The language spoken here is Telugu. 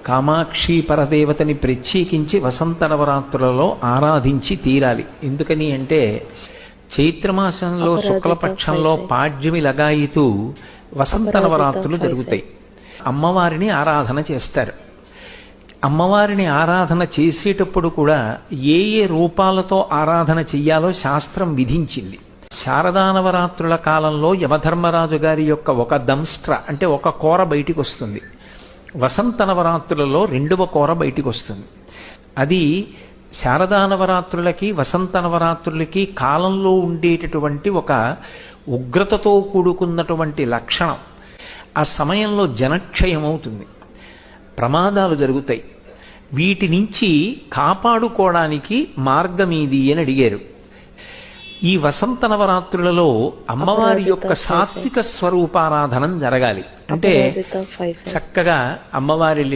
కామాక్షి పరదేవతని ప్రత్యేకించి వసంత నవరాత్రులలో ఆరాధించి తీరాలి. ఎందుకని అంటే చైత్రమాసంలో శుక్లపక్షంలో పాడ్యమి లగాయితూ వసంత నవరాత్రులు జరుగుతాయి. అమ్మవారిని ఆరాధన చేస్తారు. అమ్మవారిని ఆరాధన చేసేటప్పుడు కూడా ఏ ఏ రూపాలతో ఆరాధన చెయ్యాలో శాస్త్రం విధించింది. శారదా నవరాత్రుల కాలంలో యమధర్మరాజు గారి యొక్క ఒక దంస్ట్ర అంటే ఒక కూర బయటికి వస్తుంది. వసంత నవరాత్రులలో రెండవ కూర బయటికి వస్తుంది. అది శారదా నవరాత్రులకి వసంత నవరాత్రులకి కాలంలో ఉండేటటువంటి ఒక ఉగ్రతతో కూడుకున్నటువంటి లక్షణం. ఆ సమయంలో జనక్షయం అవుతుంది, ప్రమాదాలు జరుగుతాయి. వీటి నుంచి కాపాడుకోవడానికి మార్గమేది అని అడిగారు. ఈ వసంత నవరాత్రులలో అమ్మవారి యొక్క సాత్విక స్వరూపారాధనం జరగాలి. అంటే చక్కగా అమ్మవారి